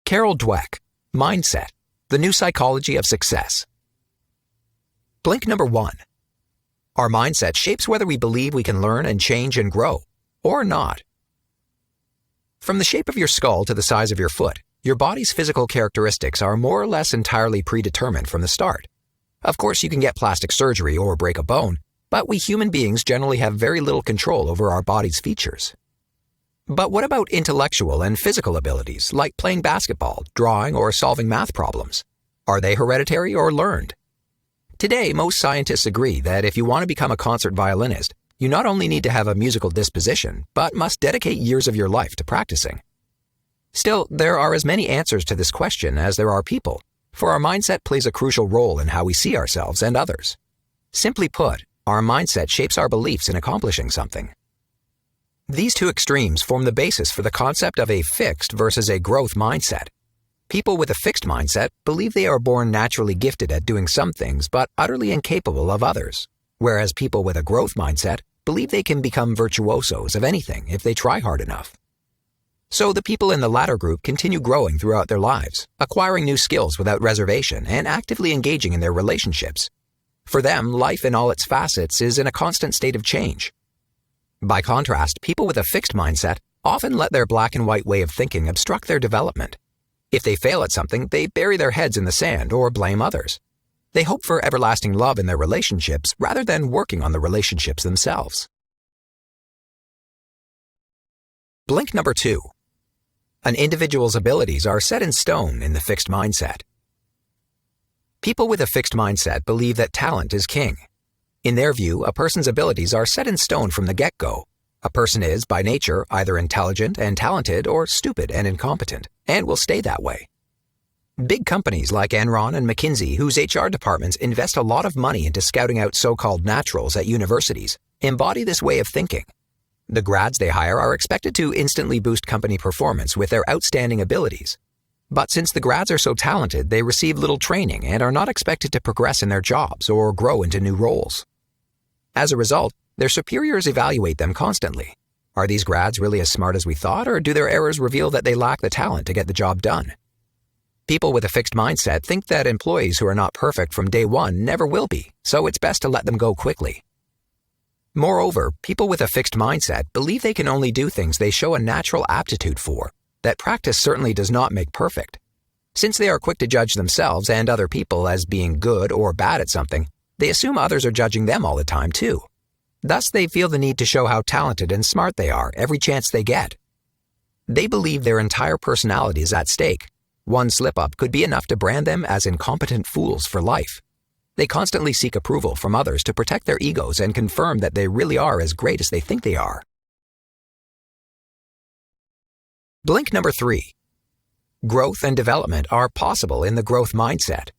Carol Dweck, Mindset, The New Psychology of Success. Blink number 1. Our mindset shapes whether we believe we can learn and change and grow, or not. From the shape of your skull to the size of your foot, your body's physical characteristics are more or less entirely predetermined from the start. Of course, you can get plastic surgery or break a bone, but we human beings generally have very little control over our body's features. But what about intellectual and physical abilities, like playing basketball, drawing, or solving math problems? Are they hereditary or learned? Today, most scientists agree that if you want to become a concert violinist, you not only need to have a musical disposition, but must dedicate years of your life to practicing. Still, there are as many answers to this question as there are people, for our mindset plays a crucial role in how we see ourselves and others. Simply put, our mindset shapes our beliefs in accomplishing something. These two extremes form the basis for the concept of a fixed versus a growth mindset. People with a fixed mindset believe they are born naturally gifted at doing some things but utterly incapable of others, whereas people with a growth mindset believe they can become virtuosos of anything if they try hard enough. So the people in the latter group continue growing throughout their lives, acquiring new skills without reservation and actively engaging in their relationships. For them, life in all its facets is in a constant state of change. By contrast, people with a fixed mindset often let their black and white way of thinking obstruct their development. If they fail at something, they bury their heads in the sand or blame others. They hope for everlasting love in their relationships rather than working on the relationships themselves. Blink number 2. An individual's abilities are set in stone in the fixed mindset. People with a fixed mindset believe that talent is king. In their view, a person's abilities are set in stone from the get-go. A person is, by nature, either intelligent and talented or stupid and incompetent, and will stay that way. Big companies like Enron and McKinsey, whose HR departments invest a lot of money into scouting out so-called naturals at universities, embody this way of thinking. The grads they hire are expected to instantly boost company performance with their outstanding abilities. But since the grads are so talented, they receive little training and are not expected to progress in their jobs or grow into new roles. As a result, their superiors evaluate them constantly. Are these grads really as smart as we thought, or do their errors reveal that they lack the talent to get the job done? People with a fixed mindset think that employees who are not perfect from day one never will be, so it's best to let them go quickly. Moreover, people with a fixed mindset believe they can only do things they show a natural aptitude for, that practice certainly does not make perfect. Since they are quick to judge themselves and other people as being good or bad at something, they assume others are judging them all the time too. Thus, they feel the need to show how talented and smart they are every chance they get. They believe their entire personality is at stake. One slip-up could be enough to brand them as incompetent fools for life. They constantly seek approval from others to protect their egos and confirm that they really are as great as they think they are. Blink number 3. Growth and development are possible in the growth mindset.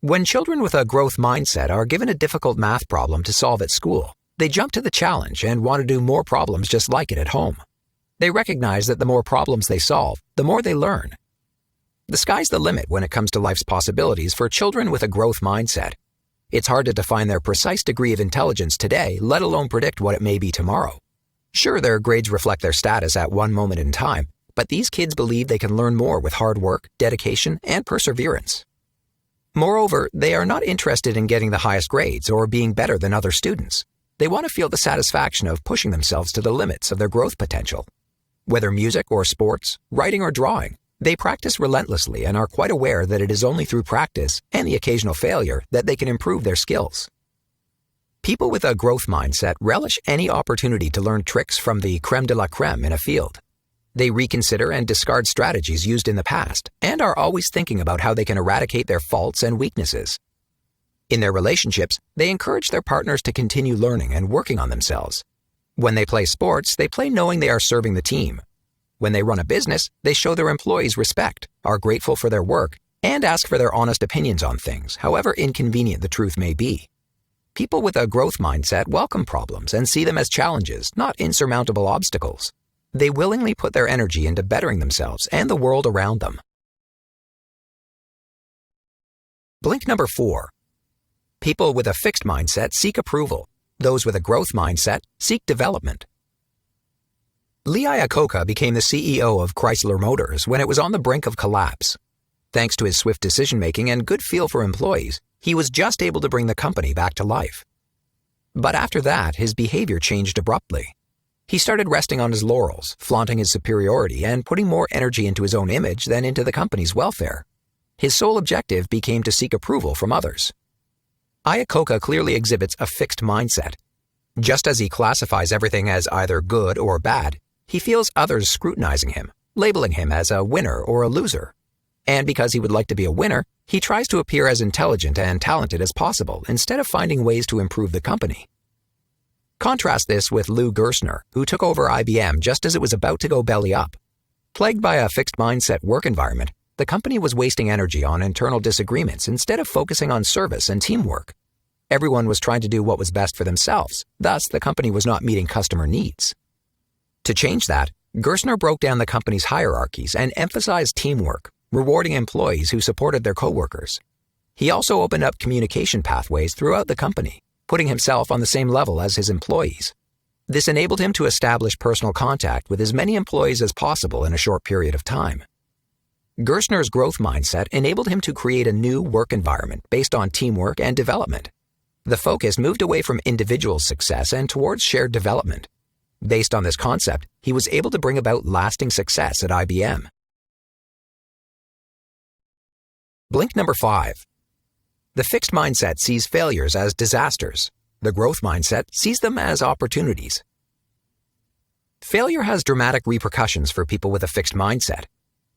When children with a growth mindset are given a difficult math problem to solve at school, they jump to the challenge and want to do more problems just like it at home. They recognize that the more problems they solve, the more they learn. The sky's the limit when it comes to life's possibilities for children with a growth mindset. It's hard to define their precise degree of intelligence today, let alone predict what it may be tomorrow. Sure, their grades reflect their status at one moment in time, but these kids believe they can learn more with hard work, dedication, and perseverance. Moreover, they are not interested in getting the highest grades or being better than other students. They want to feel the satisfaction of pushing themselves to the limits of their growth potential. Whether music or sports, writing or drawing, they practice relentlessly and are quite aware that it is only through practice and the occasional failure that they can improve their skills. People with a growth mindset relish any opportunity to learn tricks from the crème de la crème in a field. They reconsider and discard strategies used in the past and are always thinking about how they can eradicate their faults and weaknesses. In their relationships, they encourage their partners to continue learning and working on themselves. When they play sports, they play knowing they are serving the team. When they run a business, they show their employees respect, are grateful for their work, and ask for their honest opinions on things, however inconvenient the truth may be. People with a growth mindset welcome problems and see them as challenges, not insurmountable obstacles. They willingly put their energy into bettering themselves and the world around them. Blink number 4. People with a fixed mindset seek approval. Those with a growth mindset seek development. Lee Iacocca became the CEO of Chrysler Motors when it was on the brink of collapse. Thanks to his swift decision-making and good feel for employees, he was just able to bring the company back to life. But after that, his behavior changed abruptly. He started resting on his laurels, flaunting his superiority and putting more energy into his own image than into the company's welfare. His sole objective became to seek approval from others. Iacocca clearly exhibits a fixed mindset. Just as he classifies everything as either good or bad, he feels others scrutinizing him, labeling him as a winner or a loser. And because he would like to be a winner, he tries to appear as intelligent and talented as possible instead of finding ways to improve the company. Contrast this with Lou Gerstner, who took over IBM just as it was about to go belly up. Plagued by a fixed mindset work environment, the company was wasting energy on internal disagreements instead of focusing on service and teamwork. Everyone was trying to do what was best for themselves, thus the company was not meeting customer needs. To change that, Gerstner broke down the company's hierarchies and emphasized teamwork, rewarding employees who supported their coworkers. He also opened up communication pathways throughout the company, putting himself on the same level as his employees. This enabled him to establish personal contact with as many employees as possible in a short period of time. Gerstner's growth mindset enabled him to create a new work environment based on teamwork and development. The focus moved away from individual success and towards shared development. Based on this concept, he was able to bring about lasting success at IBM. Blink number 5. The fixed mindset sees failures as disasters. The growth mindset sees them as opportunities. Failure has dramatic repercussions for people with a fixed mindset.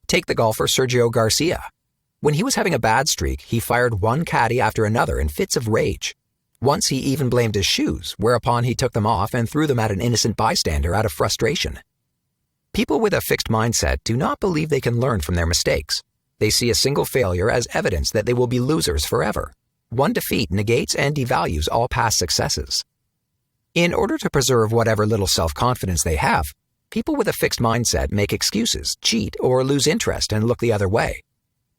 Take the golfer Sergio Garcia. When he was having a bad streak, he fired one caddy after another in fits of rage. Once he even blamed his shoes, whereupon he took them off and threw them at an innocent bystander out of frustration. People with a fixed mindset do not believe they can learn from their mistakes. They see a single failure as evidence that they will be losers forever. One defeat negates and devalues all past successes. In order to preserve whatever little self-confidence they have, people with a fixed mindset make excuses, cheat, or lose interest and look the other way.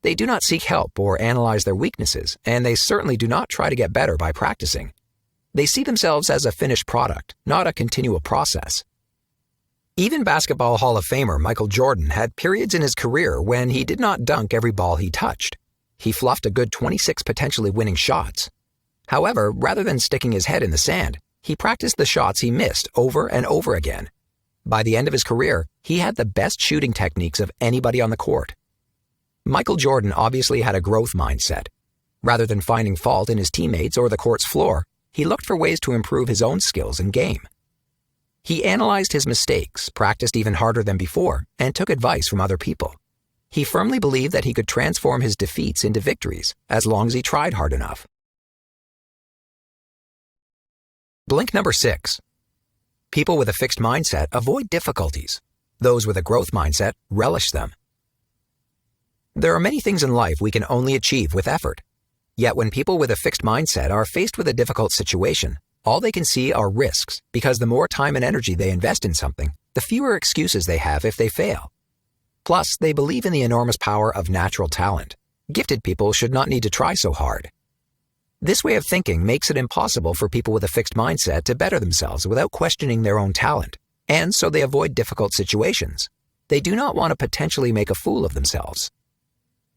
They do not seek help or analyze their weaknesses, and they certainly do not try to get better by practicing. They see themselves as a finished product, not a continual process. Even Basketball Hall of Famer Michael Jordan had periods in his career when he did not dunk every ball he touched. He fluffed a good 26 potentially winning shots. However, rather than sticking his head in the sand, he practiced the shots he missed over and over again. By the end of his career, he had the best shooting techniques of anybody on the court. Michael Jordan obviously had a growth mindset. Rather than finding fault in his teammates or the court's floor, he looked for ways to improve his own skills and game. He analyzed his mistakes, practiced even harder than before, and took advice from other people. He firmly believed that he could transform his defeats into victories as long as he tried hard enough. Blink number 6. People with a fixed mindset avoid difficulties. Those with a growth mindset relish them. There are many things in life we can only achieve with effort. Yet when people with a fixed mindset are faced with a difficult situation, all they can see are risks, because the more time and energy they invest in something, the fewer excuses they have if they fail. Plus, they believe in the enormous power of natural talent. Gifted people should not need to try so hard. This way of thinking makes it impossible for people with a fixed mindset to better themselves without questioning their own talent, and so they avoid difficult situations. They do not want to potentially make a fool of themselves.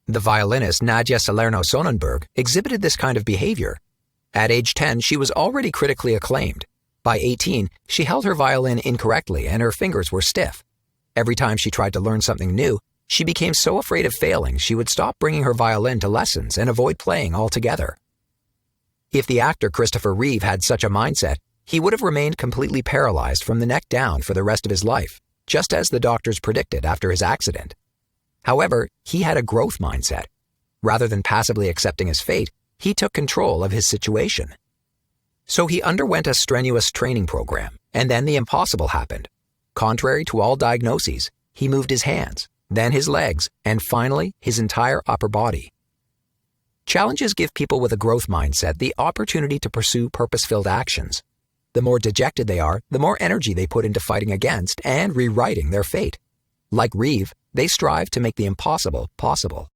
The violinist Nadia Salerno-Sonnenberg exhibited this kind of behavior. At age 10, she was already critically acclaimed. By 18, she held her violin incorrectly and her fingers were stiff. Every time she tried to learn something new, she became so afraid of failing she would stop bringing her violin to lessons and avoid playing altogether. If the actor Christopher Reeve had such a mindset, he would have remained completely paralyzed from the neck down for the rest of his life, just as the doctors predicted after his accident. However, he had a growth mindset. Rather than passively accepting his fate, he took control of his situation. So he underwent a strenuous training program, and then the impossible happened. Contrary to all diagnoses, he moved his hands, then his legs, and finally his entire upper body. Challenges give people with a growth mindset the opportunity to pursue purpose-filled actions. The more dejected they are, the more energy they put into fighting against and rewriting their fate. Like Reeve, they strive to make the impossible possible.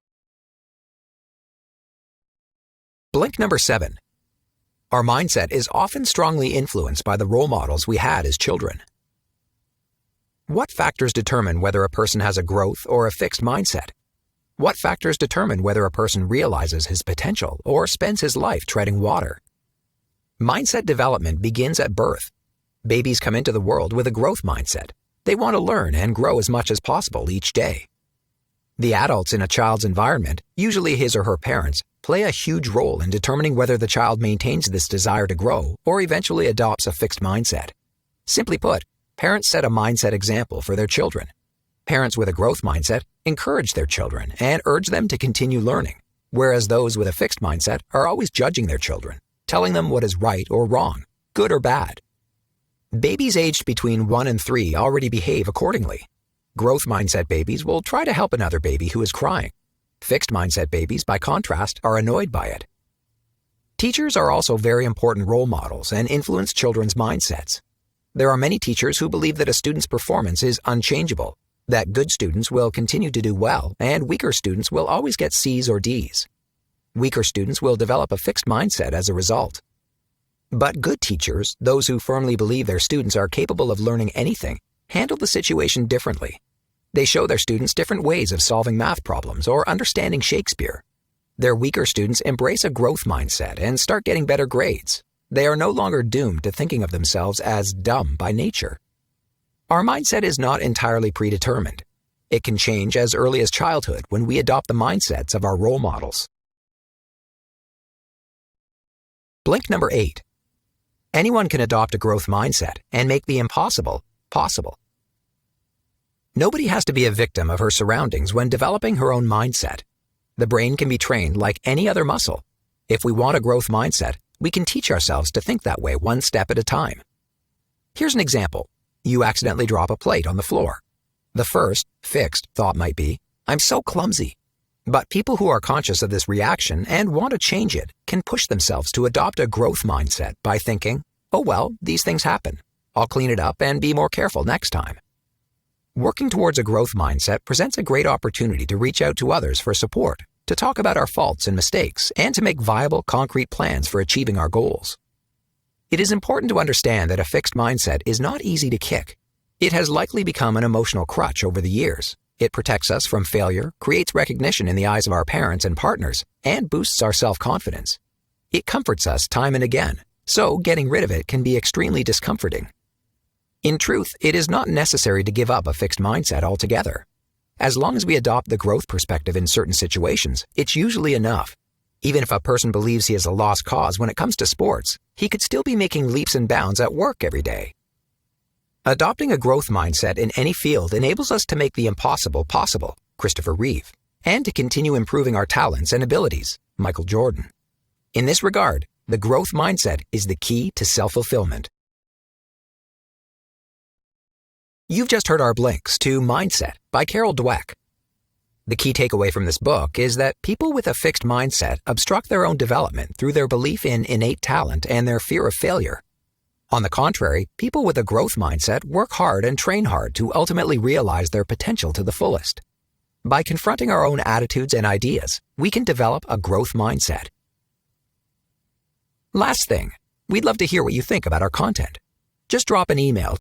Blink number 7. Our mindset is often strongly influenced by the role models we had as children. What factors determine whether a person has a growth or a fixed mindset? What factors determine whether a person realizes his potential or spends his life treading water? Mindset development begins at birth. Babies come into the world with a growth mindset. They want to learn and grow as much as possible each day. The adults in a child's environment, usually his or her parents, play a huge role in determining whether the child maintains this desire to grow or eventually adopts a fixed mindset. Simply put, parents set a mindset example for their children. Parents with a growth mindset encourage their children and urge them to continue learning, whereas those with a fixed mindset are always judging their children, telling them what is right or wrong, good or bad. Babies aged between 1 and 3 already behave accordingly. Growth mindset babies will try to help another baby who is crying. Fixed mindset babies, by contrast, are annoyed by it. Teachers are also very important role models and influence children's mindsets. There are many teachers who believe that a student's performance is unchangeable, that good students will continue to do well and weaker students will always get C's or D's. Weaker students will develop a fixed mindset as a result. But good teachers, those who firmly believe their students are capable of learning anything, handle the situation differently. They show their students different ways of solving math problems or understanding Shakespeare. Their weaker students embrace a growth mindset and start getting better grades. They are no longer doomed to thinking of themselves as dumb by nature. Our mindset is not entirely predetermined. It can change as early as childhood when we adopt the mindsets of our role models. Blink number 8. Anyone can adopt a growth mindset and make the impossible possible. Nobody has to be a victim of her surroundings when developing her own mindset. The brain can be trained like any other muscle. If we want a growth mindset, we can teach ourselves to think that way one step at a time. Here's an example. You accidentally drop a plate on the floor. The first, fixed, thought might be, "I'm so clumsy." But people who are conscious of this reaction and want to change it can push themselves to adopt a growth mindset by thinking, "Oh well, these things happen. I'll clean it up and be more careful next time." Working towards a growth mindset presents a great opportunity to reach out to others for support, to talk about our faults and mistakes, and to make viable, concrete plans for achieving our goals. It is important to understand that a fixed mindset is not easy to kick. It has likely become an emotional crutch over the years. It protects us from failure, creates recognition in the eyes of our parents and partners, and boosts our self-confidence. It comforts us time and again, so getting rid of it can be extremely discomforting. In truth, it is not necessary to give up a fixed mindset altogether. As long as we adopt the growth perspective in certain situations, it's usually enough. Even if a person believes he is a lost cause when it comes to sports, he could still be making leaps and bounds at work every day. Adopting a growth mindset in any field enables us to make the impossible possible, Christopher Reeve, and to continue improving our talents and abilities, Michael Jordan. In this regard, the growth mindset is the key to self-fulfillment. You've just heard our blinks to Mindset by Carol Dweck. The key takeaway from this book is that people with a fixed mindset obstruct their own development through their belief in innate talent and their fear of failure. On the contrary, people with a growth mindset work hard and train hard to ultimately realize their potential to the fullest. By confronting our own attitudes and ideas, we can develop a growth mindset. Last thing, we'd love to hear what you think about our content. Just drop an email